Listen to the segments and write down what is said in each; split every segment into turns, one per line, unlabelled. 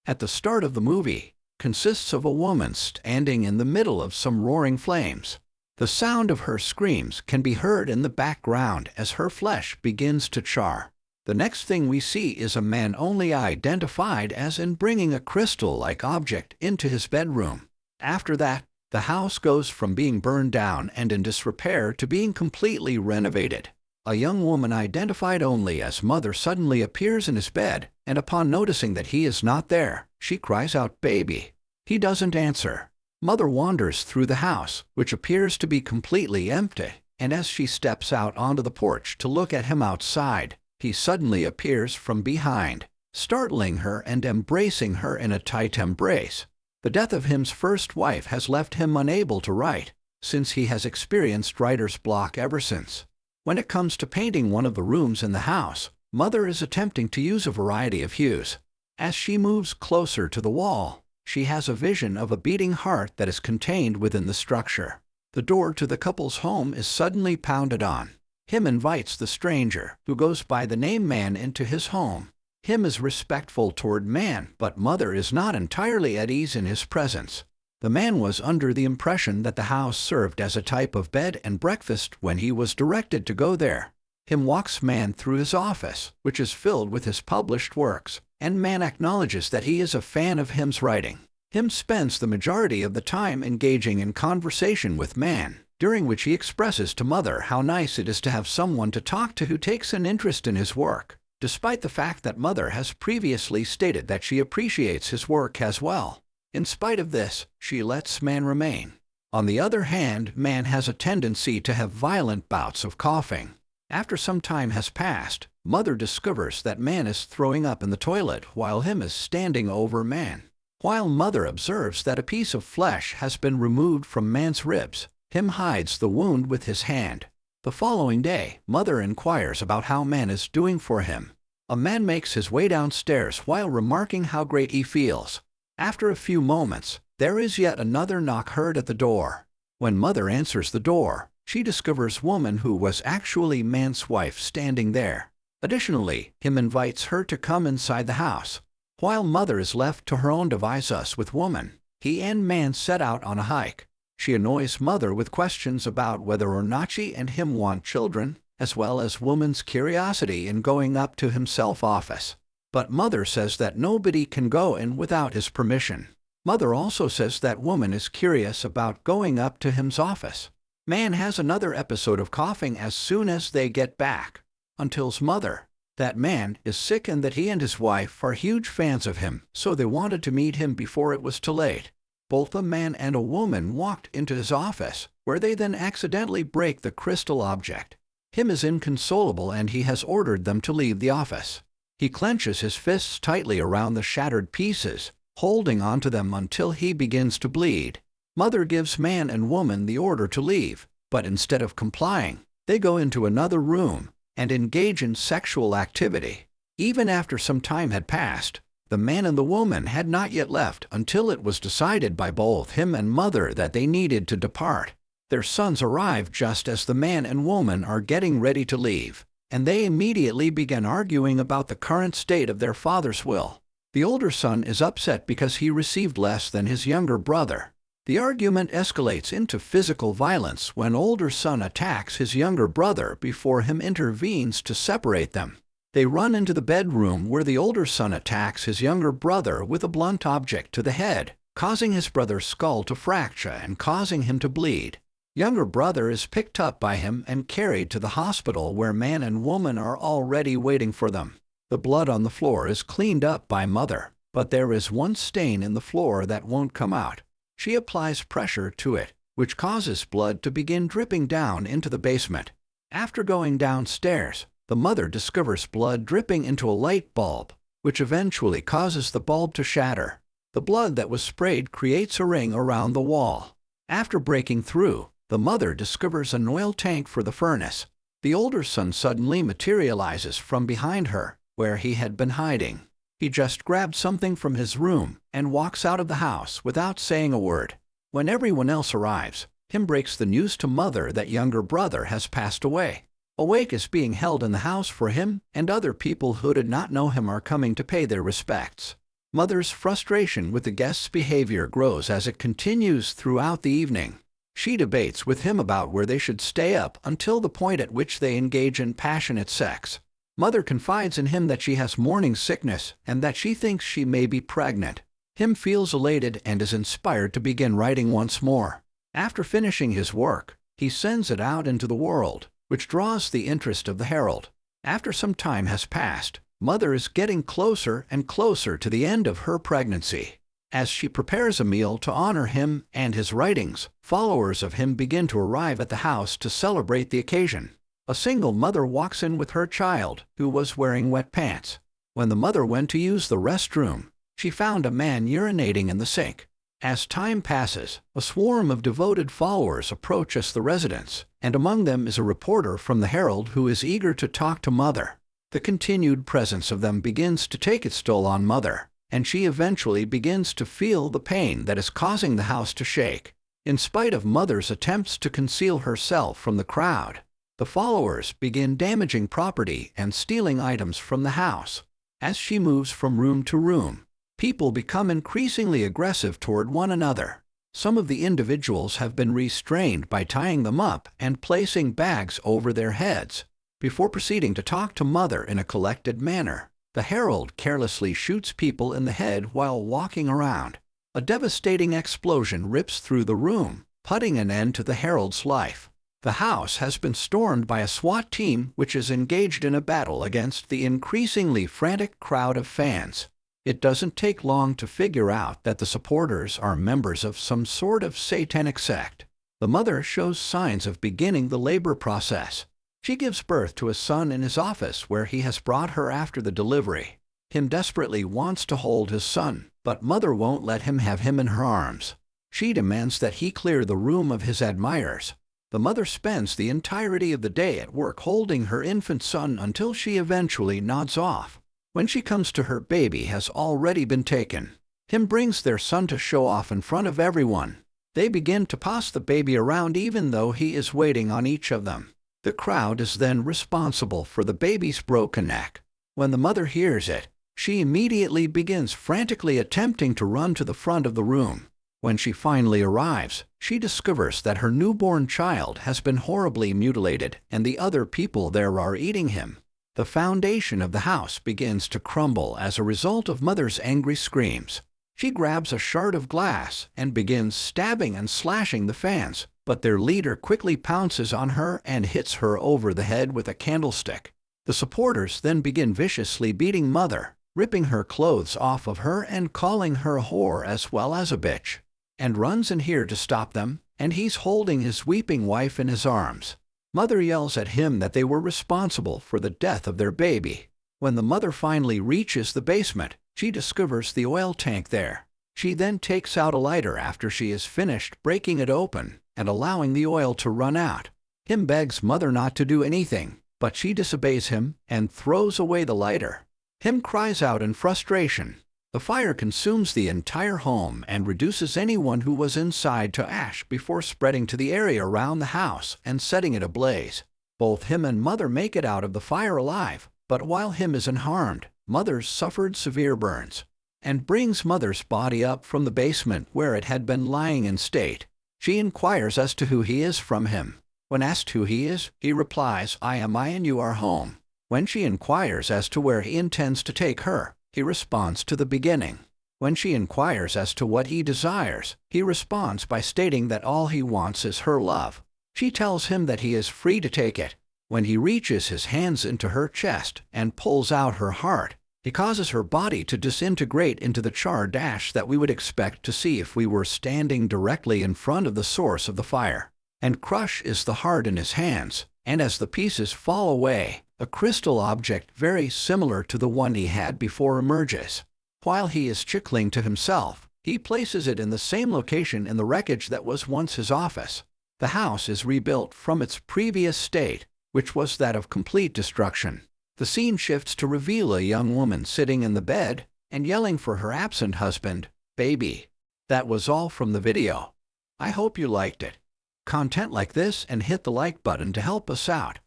at the start of the movie, consists of a woman standing in the middle of some roaring flames. The sound of her screams can be heard in the background as her flesh begins to char. The next thing we see is a man only identified as in bringing a crystal-like object into his bedroom. After that, the house goes from being burned down and in disrepair to being completely renovated. A young woman identified only as Mother suddenly appears in his bed, and upon noticing that he is not there, she cries out, "Baby." He doesn't answer. Mother wanders through the house, which appears to be completely empty, and as she steps out onto the porch to look at him outside, he suddenly appears from behind, startling her and embracing her in a tight embrace. The death of him's first wife has left him unable to write, since he has experienced writer's block ever since. When it comes to painting one of the rooms in the house, Mother is attempting to use a variety of hues. As she moves closer to the wall, she has a vision of a beating heart that is contained within the structure. The door to the couple's home is suddenly pounded on. Him invites the stranger, who goes by the name Man, into his home. Him is respectful toward Man, but Mother is not entirely at ease in his presence. The man was under the impression that the house served as a type of bed and breakfast when he was directed to go there. Him walks Man through his office, which is filled with his published works, and Man acknowledges that he is a fan of Him's writing. Him spends the majority of the time engaging in conversation with Man, during which he expresses to Mother how nice it is to have someone to talk to who takes an interest in his work, despite the fact that Mother has previously stated that she appreciates his work as well. In spite of this, she lets Man remain. On the other hand, Man has a tendency to have violent bouts of coughing. After some time has passed, Mother discovers that Man is throwing up in the toilet while Him is standing over Man. While Mother observes that a piece of flesh has been removed from Man's ribs, Him hides the wound with his hand. The following day, Mother inquires about how Man is doing for him. A man makes his way downstairs while remarking how great he feels. After a few moments, there is yet another knock heard at the door. When Mother answers the door, she discovers woman who was actually Man's wife standing there. Additionally, Him invites her to come inside the house. While Mother is left to her own devices with woman, he and Man set out on a hike. She annoys Mother with questions about whether or not she and him want children, as well as woman's curiosity in going up to himself office. But Mother says that nobody can go in without his permission. Mother also says that woman is curious about going up to him's office. Man has another episode of coughing as soon as they get back, and tells Mother that Man is sick and that he and his wife are huge fans of him, so they wanted to meet him before it was too late. Both a man and a woman walked into his office, where they then accidentally break the crystal object. Him is inconsolable and he has ordered them to leave the office. He clenches his fists tightly around the shattered pieces, holding onto them until he begins to bleed. Mother gives Man and woman the order to leave, but instead of complying, they go into another room and engage in sexual activity. Even after some time had passed, the man and the woman had not yet left until it was decided by both him and Mother that they needed to depart. Their sons arrive just as the man and woman are getting ready to leave, and they immediately begin arguing about the current state of their father's will. The older son is upset because he received less than his younger brother. The argument escalates into physical violence when older son attacks his younger brother before him intervenes to separate them. They run into the bedroom where the older son attacks his younger brother with a blunt object to the head, causing his brother's skull to fracture and causing him to bleed. Younger brother is picked up by him and carried to the hospital where man and woman are already waiting for them. The blood on the floor is cleaned up by Mother, but there is one stain in the floor that won't come out. She applies pressure to it, which causes blood to begin dripping down into the basement. After going downstairs, the mother discovers blood dripping into a light bulb, which eventually causes the bulb to shatter. The blood that was sprayed creates a ring around the wall. After breaking through, the mother discovers an oil tank for the furnace. The older son suddenly materializes from behind her, where he had been hiding. He just grabbed something from his room and walks out of the house without saying a word. When everyone else arrives, Him breaks the news to Mother that younger brother has passed away. A wake is being held in the house for him, and other people who did not know him are coming to pay their respects. Mother's frustration with the guest's behavior grows as it continues throughout the evening. She debates with him about where they should stay up until the point at which they engage in passionate sex. Mother confides in him that she has morning sickness and that she thinks she may be pregnant. Him feels elated and is inspired to begin writing once more. After finishing his work, he sends it out into the world, which draws the interest of the herald. After some time has passed, Mother is getting closer and closer to the end of her pregnancy. As she prepares a meal to honor him and his writings, followers of him begin to arrive at the house to celebrate the occasion. A single mother walks in with her child, who was wearing wet pants. When the mother went to use the restroom, she found a man urinating in the sink. As time passes, a swarm of devoted followers approaches the residence, and among them is a reporter from the Herald who is eager to talk to Mother. The continued presence of them begins to take its toll on Mother, and she eventually begins to feel the pain that is causing the house to shake. In spite of Mother's attempts to conceal herself from the crowd, the followers begin damaging property and stealing items from the house. As she moves from room to room, people become increasingly aggressive toward one another. Some of the individuals have been restrained by tying them up and placing bags over their heads. Before proceeding to talk to Mother in a collected manner, the herald carelessly shoots people in the head while walking around. A devastating explosion rips through the room, putting an end to the herald's life. The house has been stormed by a SWAT team which is engaged in a battle against the increasingly frantic crowd of fans. It doesn't take long to figure out that the supporters are members of some sort of satanic sect. The mother shows signs of beginning the labor process. She gives birth to a son in his office where he has brought her after the delivery. Him desperately wants to hold his son, but Mother won't let him have him in her arms. She demands that he clear the room of his admirers. The mother spends the entirety of the day at work holding her infant son until she eventually nods off. When she comes to, her baby has already been taken. Him brings their son to show off in front of everyone. They begin to pass the baby around even though he is waiting on each of them. The crowd is then responsible for the baby's broken neck. When the mother hears it, she immediately begins frantically attempting to run to the front of the room. When she finally arrives, she discovers that her newborn child has been horribly mutilated and the other people there are eating him. The foundation of the house begins to crumble as a result of Mother's angry screams. She grabs a shard of glass and begins stabbing and slashing the fans, but their leader quickly pounces on her and hits her over the head with a candlestick. The supporters then begin viciously beating Mother, ripping her clothes off of her and calling her a whore as well as a bitch. And runs in here to stop them, and he's holding his weeping wife in his arms. Mother yells at him that they were responsible for the death of their baby. When the mother finally reaches the basement, she discovers the oil tank there. She then takes out a lighter after she is finished breaking it open and allowing the oil to run out. Him begs Mother not to do anything, but she disobeys him and throws away the lighter. Him cries out in frustration. The fire consumes the entire home and reduces anyone who was inside to ash before spreading to the area around the house and setting it ablaze. Both him and Mother make it out of the fire alive, but while him is unharmed, Mother's suffered severe burns, and brings Mother's body up from the basement where it had been lying in state. She inquires as to who he is from him. When asked who he is, he replies, "I am I and you are home." When she inquires as to where he intends to take her, he responds to the beginning. When she inquires as to what he desires, he responds by stating that all he wants is her love. She tells him that he is free to take it. When he reaches his hands into her chest and pulls out her heart, he causes her body to disintegrate into the charred ash that we would expect to see if we were standing directly in front of the source of the fire. And crushes the heart in his hands, and as the pieces fall away, a crystal object very similar to the one he had before emerges. While he is chuckling to himself, he places it in the same location in the wreckage that was once his office. The house is rebuilt from its previous state, which was that of complete destruction. The scene shifts to reveal a young woman sitting in the bed and yelling for her absent husband, "Baby." That was all from the video. I hope you liked it. Content like this, and hit the like button to help us out.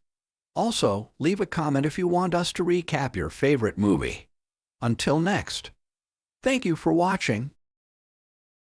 Also, leave a comment if you want us to recap your favorite movie. Until next. Thank you for watching.